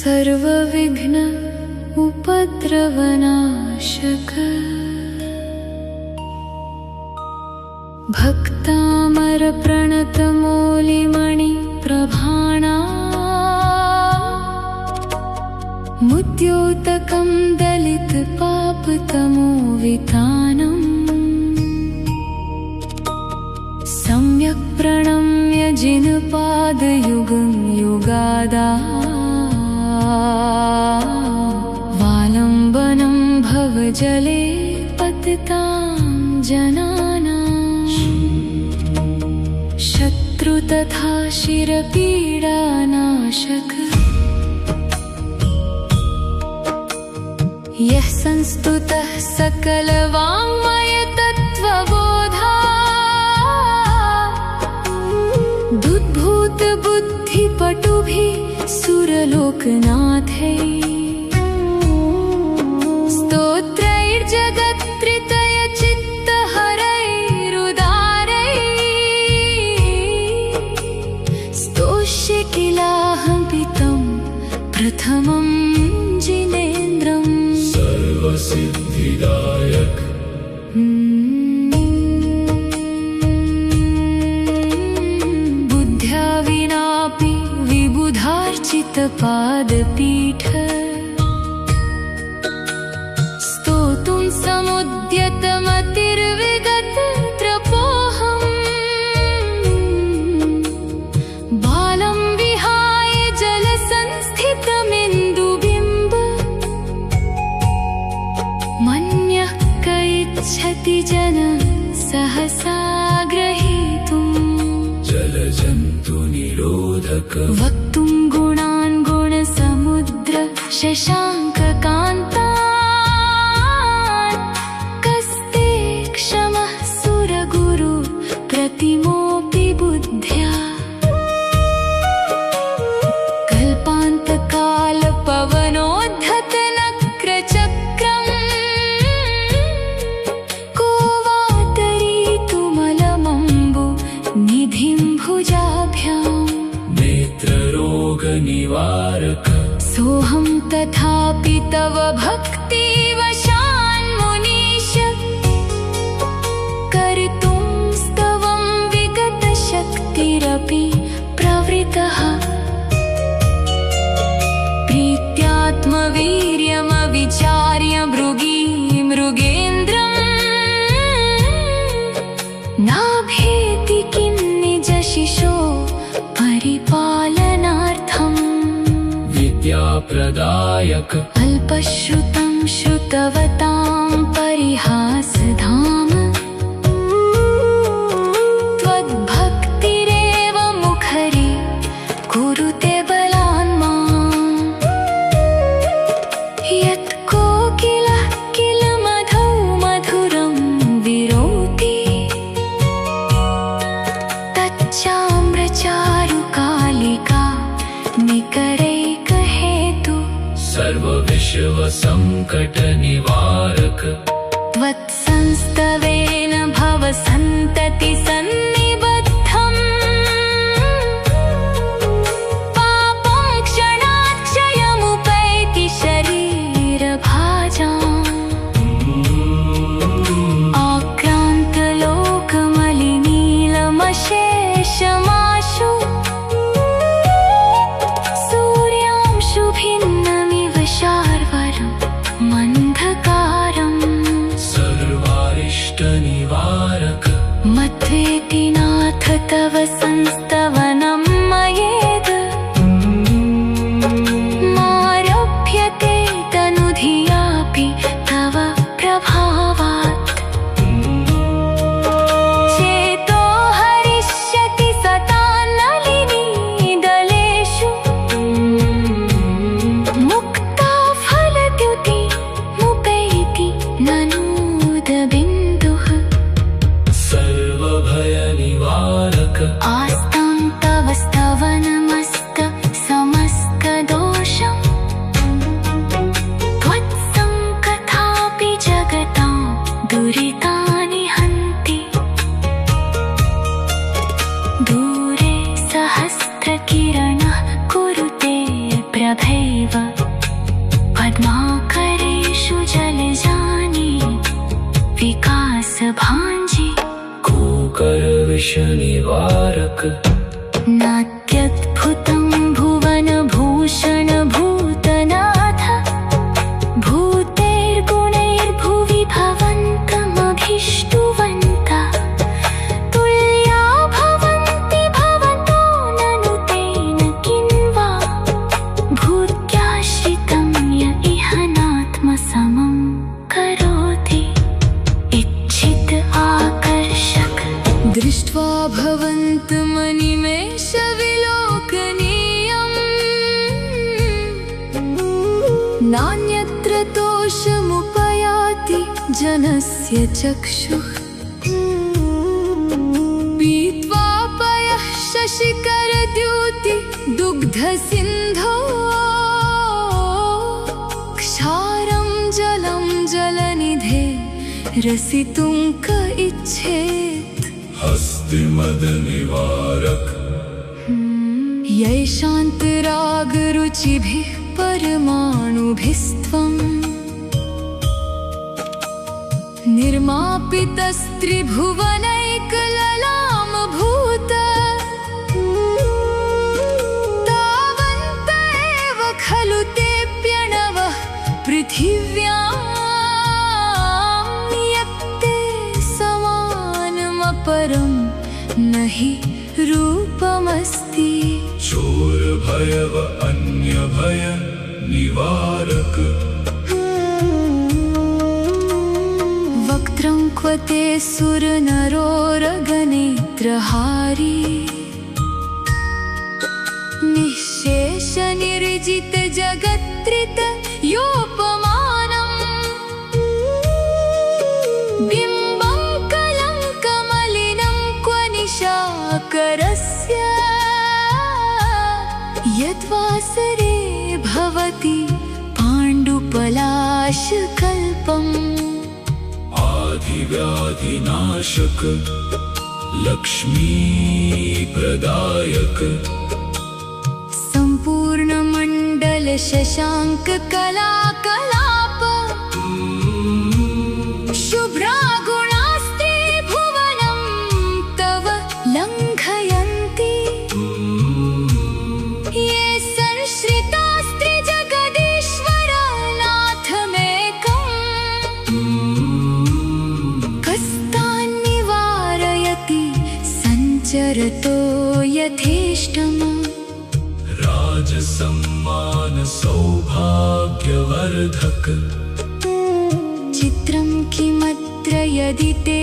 सर्वविघ्न उपद्रवनाशक भक्तामर प्रणतमौलिमणि प्रभाणा मुद्योतकं दलित पापतमो वितानम् सम्यक् प्रणम्य जिनपादयुगं युगादा वालम्बनं भवजले पतितां जनानां शत्रु तथा शिरपीडानाशक यः संस्तुतः सकलवाङ्मय तत्त्वबोधा दुद्भूत बुद्धिपटुभिः सुरलोकनाथैः स्तोत्रैर्जगत्त्रितय चित्तहरैरुदारैः स्तोष्ये किलाहं पितं प्रथमं जिनेन्द्रम् सर्वसिद्धिदायक बुद्ध्या विनापि विबुधार्चितपादपीठ स्तोतुं समुद्यतमतिर्विगतत्रपोऽहम् बालं विहाय जलसंस्थितमिन्दुबिम्ब मन्यः क इच्छति जन सहसा ग्रहीतुम् जलजन्तुनिरोधक वक्तुं गुणान् गुणसमुद्र शशाङ्ककान्तान् कस्ते क्षमः सुरगुरु प्रतिमोऽपि बुद्ध्या कल्पान्तकालपवनोद्धतनक्रचक्रम् को वा तरीतुमलमम्बु निधिं भुजाभ्याम् नेत्ररोगनिवारक सोऽहं तथापि तव भक्तिवशान्मुनीश कर्तुं स्तवं विगतशक्तिरपि प्रवृतः प्रीत्यात्मवीर्यमविचार्य मृगेन्द्रम् नाभेति किं निजशिशो परिपालनार्थम् विद्याप्रदायक अल्पश्रुतं श्रुतवतां परिहासधाम त्वद्भक्तिरेव मुखरि कुरुते बलान् माम् यत् कोकिलः किल मधौ मधुरं विरोति तच्चाम्रचारुकालिका निकरैकहेतु सर्वविश्वसङ्कटनिवारक त्वत्संस्तवेन भव सन्तति सन्निबद्धम् पापं क्षणात् क्षयमुपैति शरीरभाजाम् आक्रान्तलोकमलिनीलमशेषमाशु सूर्यांशुभिन्नमिव शार्वरं मन्धकारम् सर्वारिष्टनिवारक मत्वेति नाथ तव संस्तवनं मयेद मारभ्यते तनुधियापि तव प्रभावात् चेतो हरिष्यति सतान्नलिनीदलेषु मुक्ता फलद्युति मुपैति ननूदबिन्दुः सर्वभयनिवारक आस्तां क्लेश निवारक नात्यद्भुतं भुवनभूषण भूतनाथ भूतैर्गुणैर्भुवि भवन्तमभीष्टुवन्ता तुल्या भवन्ति भवतो ननु तेन किं वा भूत्याश्रितं य इह नात्मसमं करोति इच्छित आकर्षक दृष्ट्वा भवन्तमनिमेषविलोकनीयम् नान्यत्र तोषमुपयाति जनस्य चक्षुः पीत्वा पयः शशिकरद्युति दुग्धसिन्धो क्षारं जलं जलनिधे रसितुं क इच्छेत् हस्तिमदनिवारक यैशान्तरागरुचिभिः परमाणुभिस्त्वं निर्मापितस्त्रिभुवनैकललामभूत तावन्त एव खलु ते प्यणवः पृथिव्यां यत्ते समानमपरं न हि रूपमस्ति चोर भयव अन्य भय निवारक वक्त्रं क्व ते सुरनरोरगनेत्रहारी निःशेषनिर्जित जगत्त्रित योपमानम् बिम्बं कलङ्कमलिनं क्व निशाकरस्य यद्वासरे भवति पाण्डुपलाशकल्पम् आदिव्याधिनाशक लक्ष्मी प्रदायक सम्पूर्णमण्डल शशाङ्क कलाकलाप शुभ्रा गुणास्ते भुवनं तव लङ्घयन्ति ये संश्रितास्त्रि जगदीश्वर नाथमेकम् कस्तान्निवारयति सञ्चरतो यथेष्टम् राजसम्मान सौभाग्यवर्धक चित्रं किमत्र यदि ते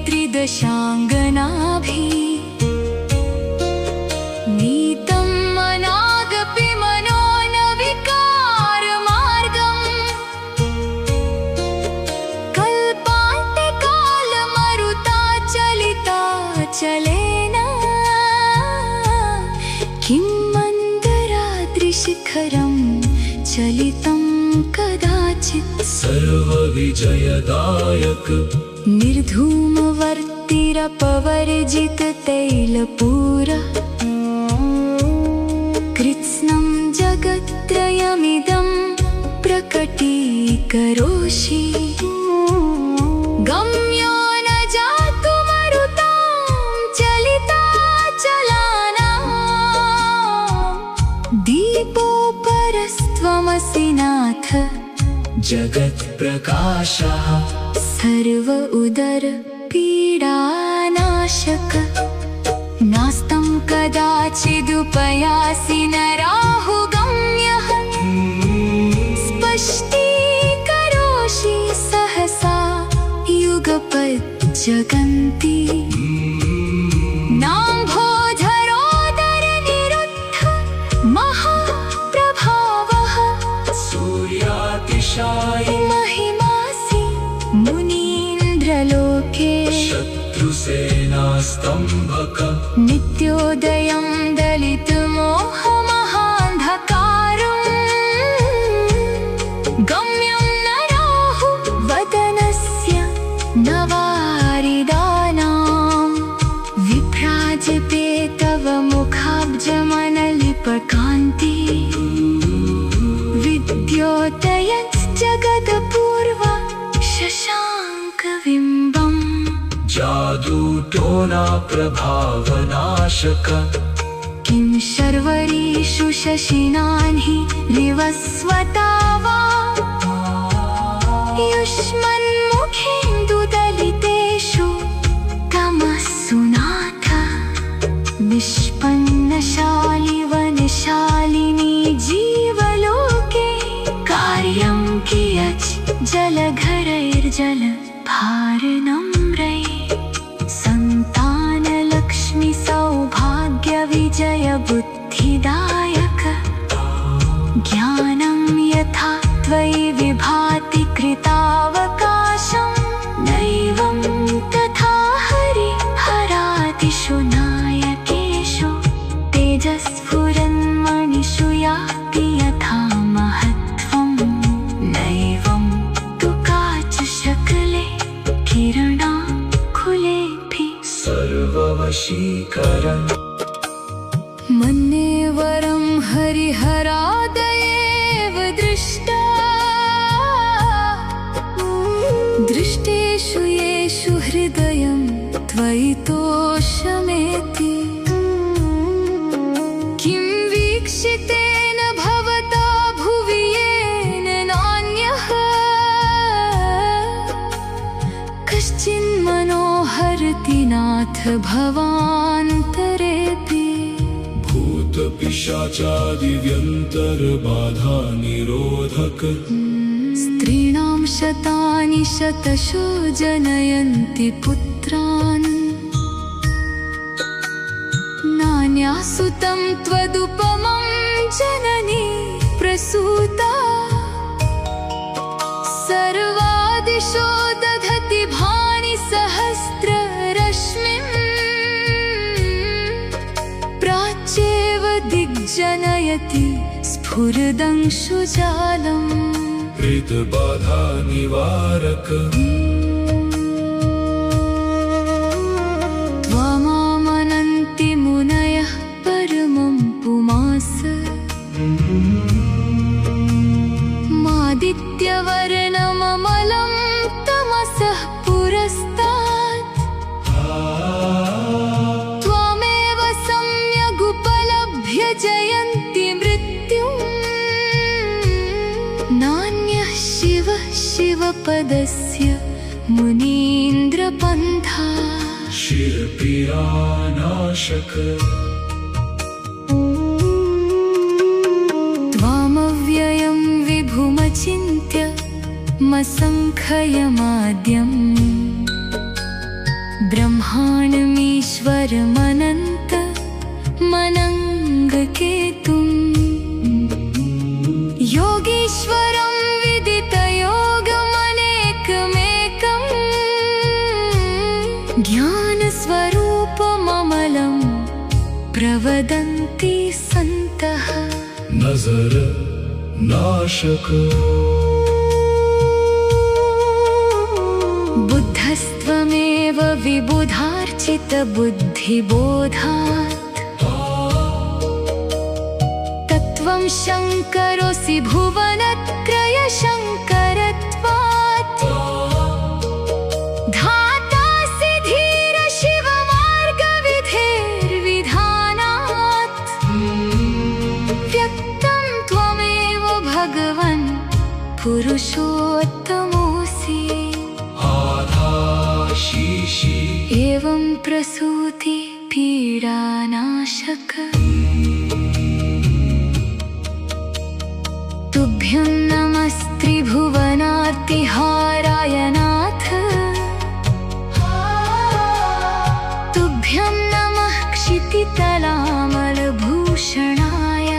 त्रिदशाङ्गनाभिः नीतं मनागपि मनो न विकारमार्गम् कल्पान्ते कालमरुताचलिताचलेन किं मन्दराद्रिशिखरं चलितं कदाचित् सर्वविजयदायक निर्धूमवर्तिरपवर्जित तैलपूर कृत्स्नं जगत्त्रयमिदं प्रकटीकरोषि गम्यो न जातु मरुतां चलिताचलानां दीपोपरस्त्वमसि नाथ जगत्प्रकाशः सर्व उदर पीडानाशक नास्तं कदाचिदुपयासि न राहुगम्यः स्पष्टीकरोषि सहसा युगपज्जगन्ति नाम्भोधरोदरनिरुद्ध महाप्रभावः सूर्यातिशायि महिमासि मुनीन्द्रलोके शत्रुसेनास्तम्भक नित्योदयं दलितमोहमहान्धकारम् गम्यं न राहु वदनस्य न वारिदानां विभ्राजते तव मुखाब्जमनलिपकान्ति विद्योतयज्जगदपूर्व शशाङ्कबिम्बम् जादूटो शोना प्रभावनाशक किं शर्वरीषु शशिनान्हि विवस्वता वा युष्मन्मुखेन्दुदलितेषु तमस्सु नाथ निष्पन्नशालिवनशालिनी जीवलोके कार्यं कियच् जलघरैर्जलभारनम्रै सन्तानलक्ष्मी सौभाग्यविजय बुद्धिदायक ज्ञानं यथा त्वयि विभाति कृतावकाशं नैवं तथा हरिहरादिषु नायकेषु तेजस्फुरन्मणिषु याति यथा महत्त्वं नैवं तु काचशकले किरणाकुलेऽपि सर्ववशीकरण मन्ये वरं हरिहरादयेव दृष्टा दृष्टेषु येषु हृदयं त्वयि तोषमेति किं वीक्षितेन भवता भुवि येन नान्यः कश्चिन्मनोहरति नाथ भवान्तरेऽपि भूतपिशाचादिव्यन्तर्बाधा निरोधक स्त्रीणां शतानि शतशो जनयन्ति पुत्रान् नान्यासुतं त्वदुपमं जननी प्रसूता सर्वादिशो दधति भानि सहस्ररश्मिम् प्राच्येव दिग्जनयति स्फुरदंशुजालम् प्रेतबाधा निवारक त्वमामनन्ति मुनयः परमं पुमास मादित्यवर्णममलं तमसः पुरस्तात् त्वमेव सम्यगुपलभ्य जयन्ति मृत्युम् नान्यः शिवः शिवपदस्य मुनीन्द्रपन्था शिरपीडानाशक त्वामव्ययं विभुमचिन्त्य मसङ्ख्यमाद्यम् ब्रह्माण्डमीश्वरमनन्त मनङ्गकेतुम् योगीश्वरं विदितयोगमनेकमेकम् ज्ञानस्वरूपममलं प्रवदन्ति सन्तः नजर नाशक बुद्धस्त्वमेव विबुधार्चितबुद्धिबोधात् तत्त्वं शङ्करोऽसि भुवनत्रयशङ्करत्वात् धातासि धीर शिवमार्गविधेर्विधानात् व्यक्तं त्वमेव भगवन् पुरुषोत्तमोऽसि आधाशीषि एवं प्रसूति पीडानाशक तुभ्यं नमस्त्रिभुवनार्तिहाराय नाथ तुभ्यं नमः क्षितितलामलभूषणाय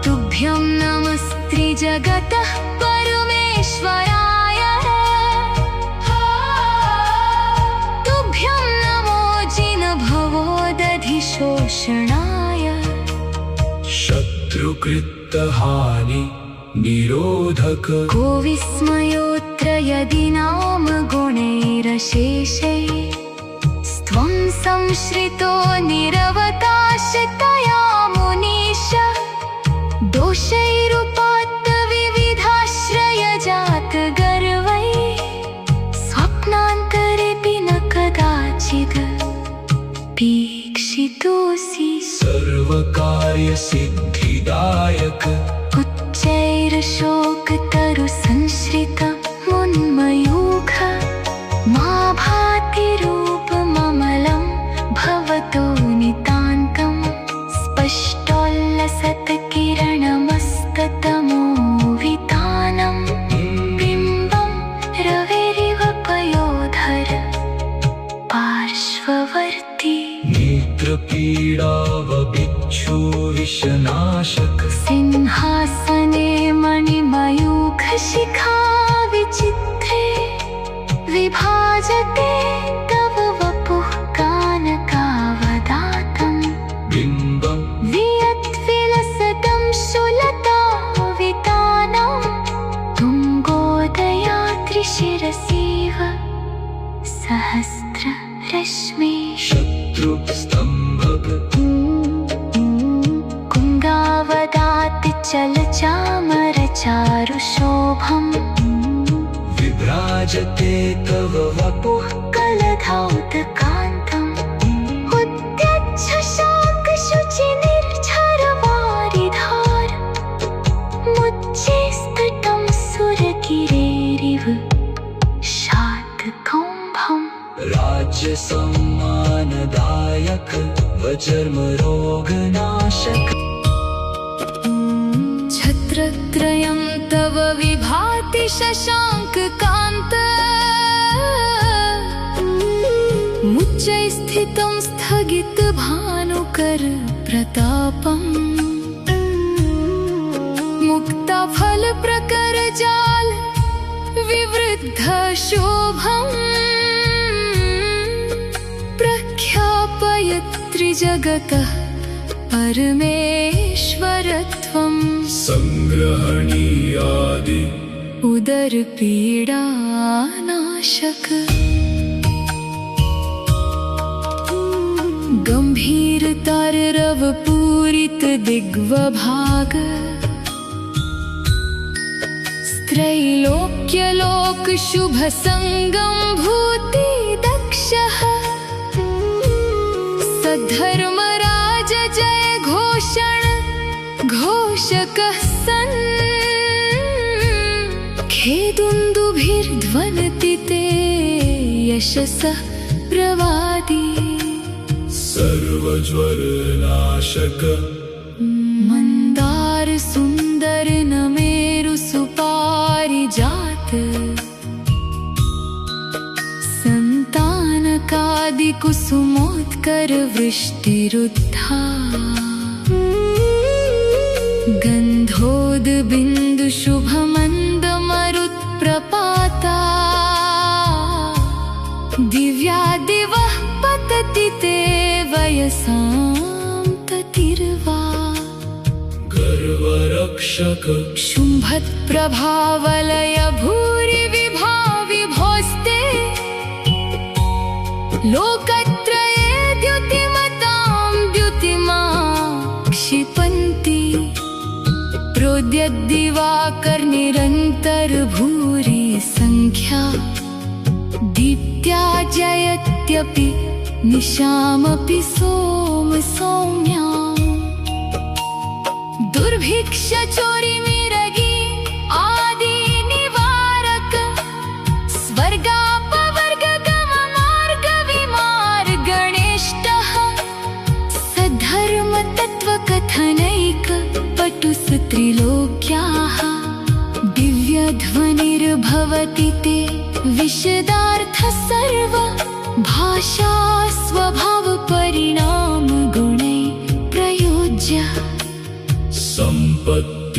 तुभ्यं नमस्त्रिजगतः परमेश्वराय तुभ्यं नमो जिनभवोदधिशोषणाय शत्रुकृतहानि निरोधक को विस्मयोऽत्र यदि नाम गुणैरशेषैः स्त्वं संश्रितो निरवकाशतया मुनीश दोषैरुपात्तविविधाश्रयजातगर्वैः स्वप्नान्त ईशितोऽसि सर्वकार्यसिद्धिदायक उच्चैर्शोकतरुसंश्रित मुन्मयूख मा भाति रूपममलं भवतो नितान्तं स्पष्टोल्लसत्किरणमस्ततमोवितानं बिम्बं रविरिव पयोधर पार्श्ववर्ती नेत्रपीडावबिच्छुविषनाशक सिंहासने मणिमयूखशिखा विचित्रे विभाजते तव वपुः कानकावदातं बिम्बं वियद्विलसतं शूलतावितानं तुङ्गोदयात्रिशिरसीव सहस्ररश्मि शत्रुस्तम्भक कुङ्गावदाति चलचामरचारुशोभम् विभ्राजते तव वपुः कलधौतकान्तम् उद्यच्छशाकशुचिनिर्झरवारिधार मुच्चैस्तटं सुरगिरेरिव शातकौम्भम् राज्यसम्मानदायक वचर्मरोगनाशक छत्रत्रयं तव विभाति शशाङ्ककान्त मुच्चैस्थितं स्थगितभानुकर प्रतापम् मुक्ताफलप्रकरजाल विवृद्धशोभम् प्रख्यापयत्रिजगतः परमेश्वरत्वम् संग्रहणीयादि उदरपीडानाशक गम्भीरताररवपूरित दिग्वभाग त्रैलोक्यलोकशुभसङ्गं भूतिदक्षः सद्धर्मराज जय घोषण घोषकः सन् खेदुन्दुभिर्ध्वनति ते यशसः प्रवादी सर्वज्वरनाशक मंदार सुंदर नमेरु सुपारिजात संतानकादि कुसुमोत्कर वृष्टिरुद्धा गन्धोद्बिन्दु शुभमन्दमरुत्प्रपाता दिव्यादिवः पतति ते वयसां ततिर्वा गर्वरक्षक शुम्भत्प्रभावलय भूरि विभाविभोस्ते लोकत्रये द्युतिमतां द्युतिमा क्षिपन्ति प्रोद्यद्दिवाकर्निरन्तर भूरि संख्या दीप्त्या जयत्यपि निशामपि सोम सौम्या दुर्भिक्षचोरिमिरगी आदि निवारक स्वर्गापवर्गगममार्गविमार्गणेष्टः सद्धर्मतत्त्वकथनैक पटुस्त्रिलोक्याः दिव्यध्वनिर्भवति ते विशदार्थ सर्व भाषा स्वभाव परिणाम गुणै प्रयोज्य संपत्तिदायक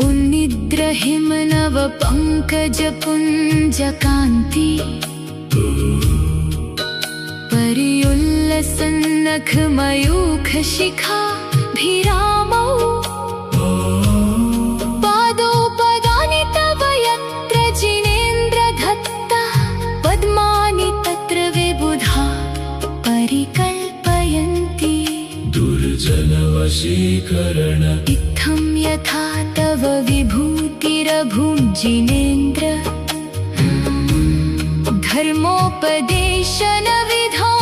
उन्निद्र हिमनव पंकज पुंज कांति परियुल्लसन्नख मयूख शिखा भिरामौ पादोपगानि तव यत्र जिनेन्द्र दत्ता पद्मानि तत्र विबुधा परिकल्पयन्ति दुर्जनवशीकरण इत्थं यथा तव विभूतिरभुजिनेन्द्र धर्मोपदेशन विधौ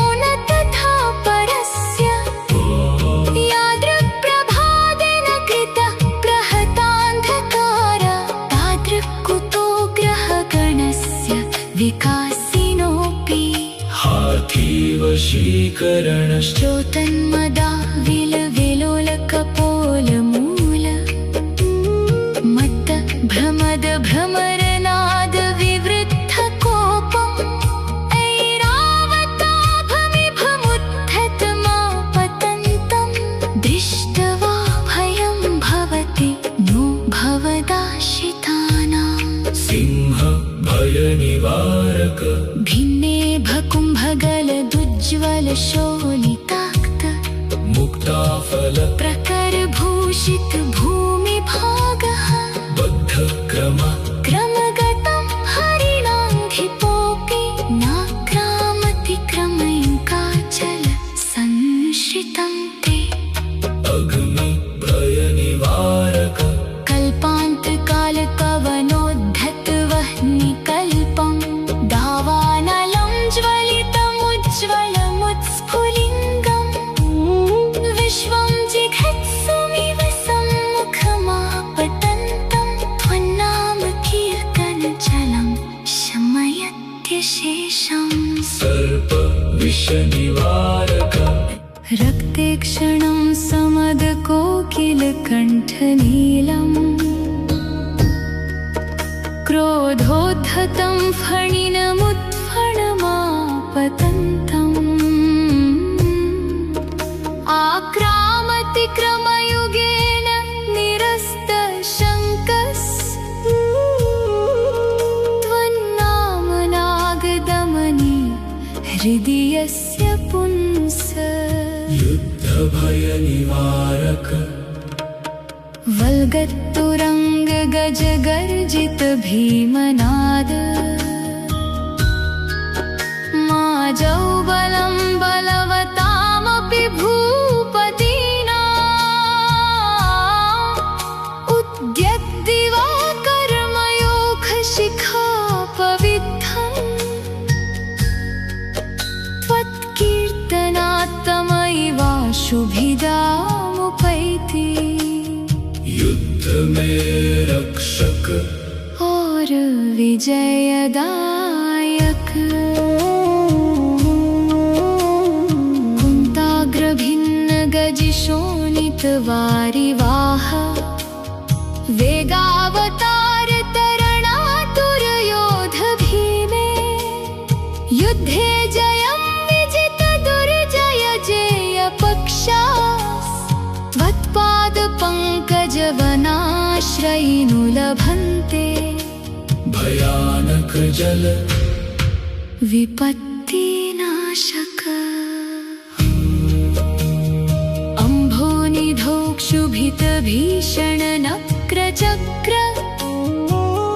वशीकरण श्रोतन्मदा विलविलोलकपोलमूल मत्त भ्रमद भ्रमरनाद विवृद्ध कोपम् ऐरावताभमिभमुत्थतमापतन्तं दृष्ट्वा भयं भवति नो भवदाशितानां सिंह भय निवारक भिन्नेभकुम्भगलदुज्ज्वल शोणिताक्त मुक्ताफल प्रकरभूषित भूमिभागः बद्ध क्रम क्रमगतं हरिणाङ्घ्रिपोऽपि नाक्रामति क्रमैकाचल संश्रितं ते अग्नि भय निवारक कल्पान्तकालकवनोद्धतवह्निकल्पं दावानलं ज्वलितमुज्ज्वलमुत्स्फुलिङ्गम् विश्वं जिघत्सुमिव सम्मुखमापतन्तं त्वन्नाम कीर्तनजलं शमयत्यशेषम् सर्प विष निवारक रक्ते क्षणं समदकोकिलकण्ठनीलम् क्रोधोद्धतं फणिनमुत्फणमापतन्तम् आक्रामति क्रमयुगेन निरस्तशङ्कस् त्वन्नामनागदमनि हृदि यस्य पुंस युद्ध भय निवारक वल्गत्तुरङ्ग गज गर्जित भीमनाद माजौ बलं बलवतामपि भूपतिना उद्यद्दिवाकर्मयोगशिखापविद्धम् त्वत्कीर्तनात्तमैवाशुभिदामुपैति युद्ध में रक्षक और विजयदायक कुन्ताग्रभिन्न गजिशोणित वारिवाह वेगावतार तरणातुर योध भीमे युद्धे जयं विजित दुर्जय जेय पक्षास् त्वत्पाद पंकजवनाश्रयिनु लभन्ते भयानक जल विपत्तिनाशक अम्भोनिधोक्षुभित भीषण नक्रचक्र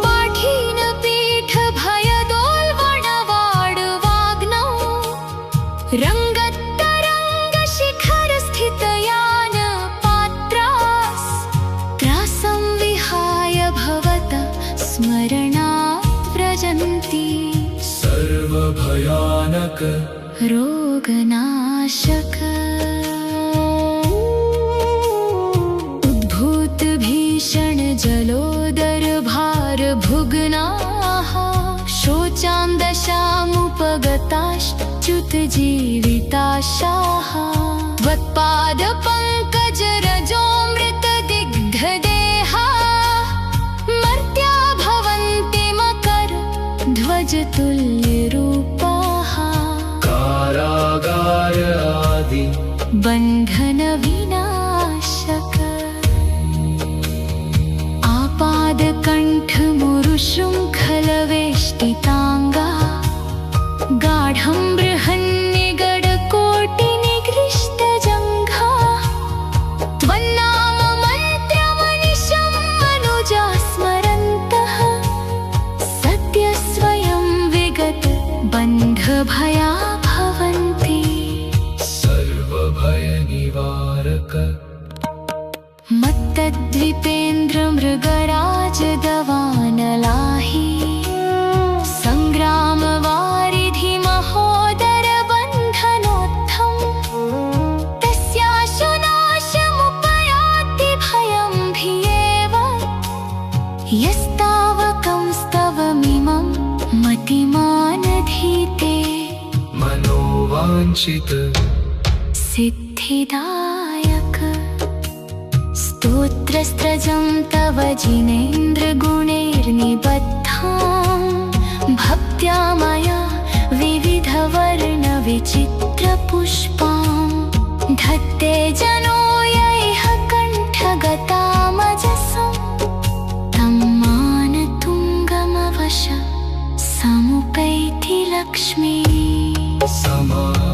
पाठीन पीठ भयदोल्बणवाडवाग्नौ रङ्गत्तरङ्ग शिखर स्थितयान पात्रास् त्रासं विहाय भवत स्मरणात् व्रजन्ति सर्व भयानक रोगनाशक उद्भूत भीषण जलोदर भार भुग्नाः शोचान्दशामुपगताश्च्युत जीविताशाः त्वत्पाद पंकज रजोमृत दिग्धदेहा मर्त्या भवन्ति मकर ध्वज तुल्यरूपाः कारागार आदि बन्धन विनाशक आपादकण्ठ मुरुशृङ्खल वेष्टिताङ्गा गाढं बृहन्निगडकोटिनिगृष्टजङ्घा त्वन्नाम मन्त्रमनिशं मनुजा स्मरन्तः सद्य स्वयं विगत बन्धभया भवन्ति सर्व भय निवारक मत्तद्विपेन्द्र मृगराज दवानलाहि वाञ्छित सिद्धिदायक स्तोत्रस्त्रजं तव जिनेन्द्रगुणैर्निबद्धां भक्त्या मया विविधवर्णविचित्रपुष्पां धत्ते जनो यैह कण्ठगतामजसं तं मानतुङ्गमवश समुपैति लक्ष्मी समा